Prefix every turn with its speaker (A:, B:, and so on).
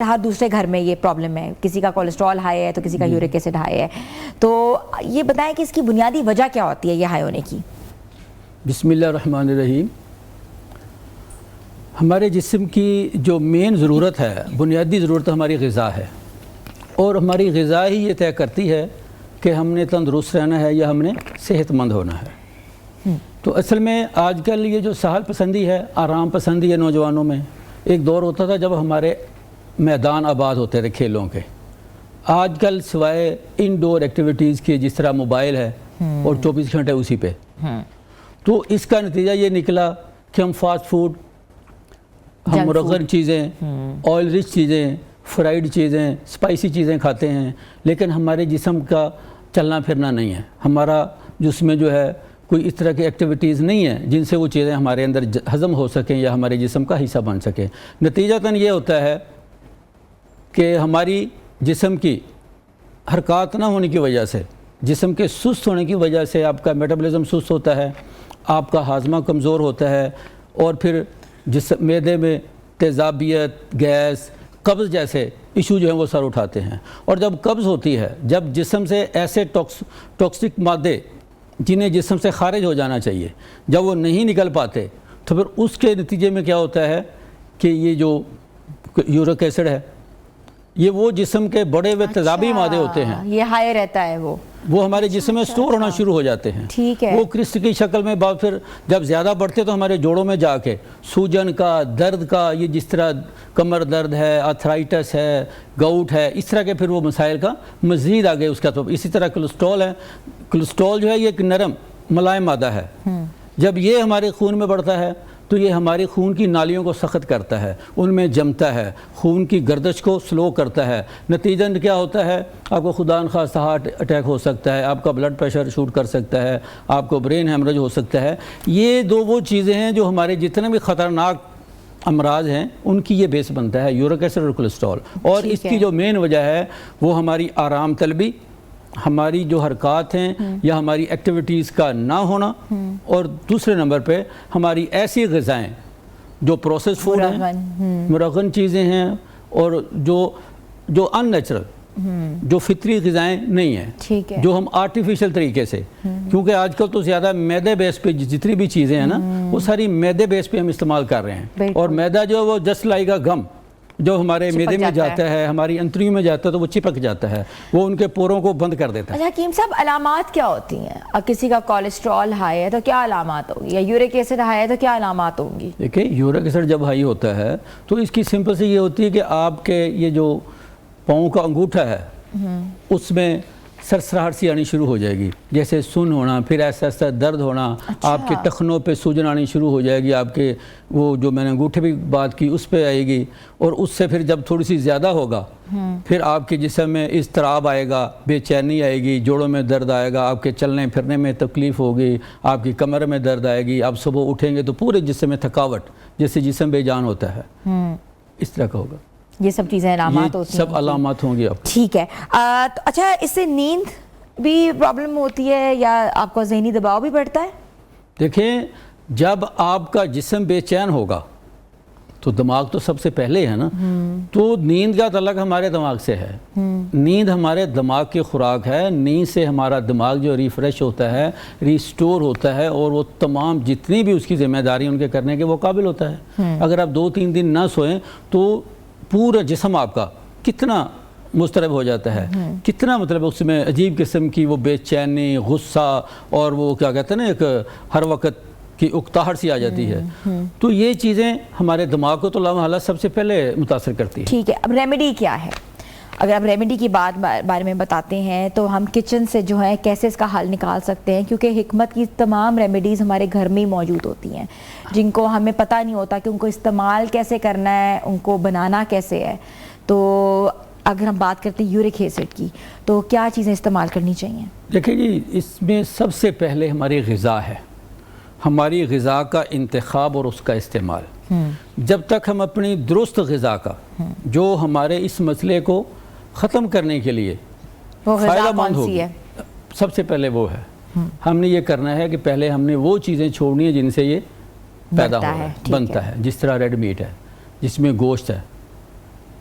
A: ہر دوسرے گھر میں یہ پرابلم ہے، کسی کا کولیسٹرول ہائی ہے تو کسی کا یورک ایسڈ ہائی ہے، تو یہ بتائیں کہ اس کی بنیادی وجہ کیا ہوتی ہے یہ ہائی ہونے کی؟
B: بسم اللہ الرحمن الرحیم۔ ہمارے جسم کی جو مین ضرورت ہے، بنیادی ضرورت ہماری غذا ہے، اور ہماری غذا ہی یہ طے کرتی ہے کہ ہم نے تندرست رہنا ہے یا ہم نے صحت مند ہونا ہے۔ تو اصل میں آج کل یہ جو سہل پسندی ہے، آرام پسندی ہے نوجوانوں میں، ایک دور ہوتا تھا جب ہمارے میدان آباد ہوتے تھے کھیلوں کے۔ آج کل سوائے انڈور ایکٹیویٹیز کے جس طرح موبائل ہے اور 24 گھنٹے اسی پہ، تو اس کا نتیجہ یہ نکلا کہ ہم فاسٹ فوڈ، ہم مرغن چیزیں، آئل رچ چیزیں، فرائیڈ چیزیں، اسپائسی چیزیں کھاتے ہیں، لیکن ہمارے جسم کا چلنا پھرنا نہیں ہے، ہمارا جس میں جو ہے کوئی اس طرح کی ایکٹیویٹیز نہیں ہے جن سے وہ چیزیں ہمارے اندر ہضم ہو سکیں یا ہمارے جسم کا حصہ بن سکیں۔ نتیجتاً یہ ہوتا ہے کہ ہماری جسم کی حرکات نہ ہونے کی وجہ سے، جسم کے سست ہونے کی وجہ سے آپ کا میٹابولزم سست ہوتا ہے، آپ کا ہاضمہ کمزور ہوتا ہے، اور پھر معدے میں تیزابیت، گیس، قبض جیسے ایشو جو ہیں وہ سر اٹھاتے ہیں۔ اور جب قبض ہوتی ہے، جب جسم سے ایسے ٹاکسک مادے جنہیں جسم سے خارج ہو جانا چاہیے جب وہ نہیں نکل پاتے، تو پھر اس کے نتیجے میں کیا ہوتا ہے کہ یہ جو یورک ایسڈ ہے، یہ وہ جسم کے بڑے ہوئے تیزابی مادے ہوتے ہیں،
A: یہ ہائی رہتا ہے، وہ ہمارے
B: جسم میں سٹور ہونا شروع ہو جاتے ہیں۔
A: ٹھیک ہے،
B: وہ کرسٹ کی شکل میں بعد پھر جب زیادہ بڑھتے تو ہمارے جوڑوں میں جا کے سوجن کا، درد کا، یہ جس طرح کمر درد ہے، آرتھرائٹس ہے، گاؤٹ ہے، اس طرح کے پھر وہ مسائل کا مزید آگے اس کا۔ تو اسی طرح کولیسٹرول ہے، کولیسٹرول جو ہے یہ ایک نرم ملائم مادہ ہے، جب یہ ہمارے خون میں بڑھتا ہے تو یہ ہماری خون کی نالیوں کو سخت کرتا ہے، ان میں جمتا ہے، خون کی گردش کو سلو کرتا ہے۔ نتیجتاً کیا ہوتا ہے، آپ کو خدا نخواستہ ہارٹ اٹیک ہو سکتا ہے، آپ کا بلڈ پریشر شوٹ کر سکتا ہے، آپ کو برین ہیمرج ہو سکتا ہے۔ یہ دو وہ چیزیں ہیں جو ہمارے جتنے بھی خطرناک امراض ہیں ان کی یہ بیس بنتا ہے، یورک ایسڈ اور کولیسٹرول۔ اور اس کی جو مین وجہ ہے وہ ہماری آرام طلبی، ہماری جو حرکات ہیں یا ہماری ایکٹیویٹیز کا نہ ہونا، اور دوسرے نمبر پہ ہماری ایسی غذائیں جو پروسیس فوڈ ہیں، مرغن چیزیں ہیں، اور جو ان نیچرل، جو فطری غذائیں نہیں ہیں، جو ہم آرٹیفیشل طریقے سے، کیونکہ آج کل تو زیادہ میدے بیس پہ جتنی بھی چیزیں ہیں نا وہ ساری میدے بیس پہ ہم استعمال کر رہے ہیں، اور میدا جو وہ جسٹ لائک اے گم، جو ہمارے معدے میں جاتا ہے، ہماری انتڑیوں میں جاتا ہے تو وہ چپک جاتا ہے، وہ ان کے پوروں کو بند کر دیتا ہے۔
A: اچھا حکیم صاحب، علامات کیا ہوتی ہیں؟ کسی کا کولیسٹرول ہائی ہے تو کیا علامات ہوگی، یا یورک ایسڈ ہائی ہے تو کیا علامات ہوں گی؟
B: دیکھیں، یورک ایسڈ جب ہائی ہوتا ہے تو اس کی سمپل سے یہ ہوتی ہے کہ آپ کے یہ جو پاؤں کا انگوٹھا ہے اس میں سرسراہٹ سی آنی شروع ہو جائے گی، جیسے سن ہونا، پھر ایسا ایسا درد ہونا، آپ کے ٹخنوں پہ سوجن آنی شروع ہو جائے گی، آپ کے وہ جو میں نے انگوٹھے بھی بات کی اس پہ آئے گی، اور اس سے پھر جب تھوڑی سی زیادہ ہوگا پھر آپ کے جسم میں اضطراب آئے گا، بے چینی آئے گی، جوڑوں میں درد آئے گا، آپ کے چلنے پھرنے میں تکلیف ہوگی، آپ کی کمر میں درد آئے گی، آپ صبح اٹھیں گے تو پورے جسم میں تھکاوٹ، جیسے جسم بے جان ہوتا ہے، اس طرح کا ہوگا۔
A: یہ سب چیزیں علامات ہوتی ہیں،
B: سب علامات ہوں گی آپ کو۔
A: ٹھیک ہے۔ اچھا، اس سے نیند بھی پرابلم ہوتی ہے یا آپ کو ذہنی دباؤ بھی بڑھتا ہے؟
B: دیکھیں، جب آپ کا جسم بے چین ہوگا تو دماغ تو سب سے پہلے ہے نا، تو نیند کا تعلق ہمارے دماغ سے ہے۔ نیند ہمارے دماغ کی خوراک ہے، نیند سے ہمارا دماغ جو ریفریش ہوتا ہے، ریسٹور ہوتا ہے، اور وہ تمام جتنی بھی اس کی ذمہ داری ان کے کرنے کے وہ قابل ہوتا ہے۔ اگر آپ 2-3 دن نہ سوئیں تو پورا جسم آپ کا کتنا مضطرب ہو جاتا ہے، کتنا مطلب اس میں عجیب قسم کی وہ بے چینی، غصہ، اور وہ کیا کہتے ہیں نا، ایک ہر وقت کی اکتاہٹ سی آ جاتی ہے۔ تو یہ چیزیں ہمارے دماغ کو تو لامحالہ سب سے پہلے متاثر کرتی ہے۔
A: ٹھیک ہے، اب ریمیڈی کیا ہے؟ اگر آپ ریمیڈی کی بارے میں بتاتے ہیں تو ہم کچن سے جو ہے کیسے اس کا حل نکال سکتے ہیں، کیونکہ حکمت کی تمام ریمیڈیز ہمارے گھر میں ہی موجود ہوتی ہیں جن کو ہمیں پتہ نہیں ہوتا کہ ان کو استعمال کیسے کرنا ہے، ان کو بنانا کیسے ہے۔ تو اگر ہم بات کرتے ہیں یورک ایسڈ کی تو کیا چیزیں استعمال کرنی چاہیے؟
B: دیکھیں جی، اس میں سب سے پہلے ہماری غذا ہے، ہماری غذا کا انتخاب اور اس کا استعمال۔ جب تک ہم اپنی درست غذا کا، جو ہمارے اس مسئلے کو ختم کرنے کے لیے فائدہ مند ہوگی، سب سے پہلے وہ ہے، ہم نے یہ کرنا ہے کہ پہلے ہم نے وہ چیزیں چھوڑنی ہیں جن سے یہ پیدا ہو رہا ہے، بنتا ہے، جس طرح ریڈ میٹ ہے، جس میں گوشت ہے،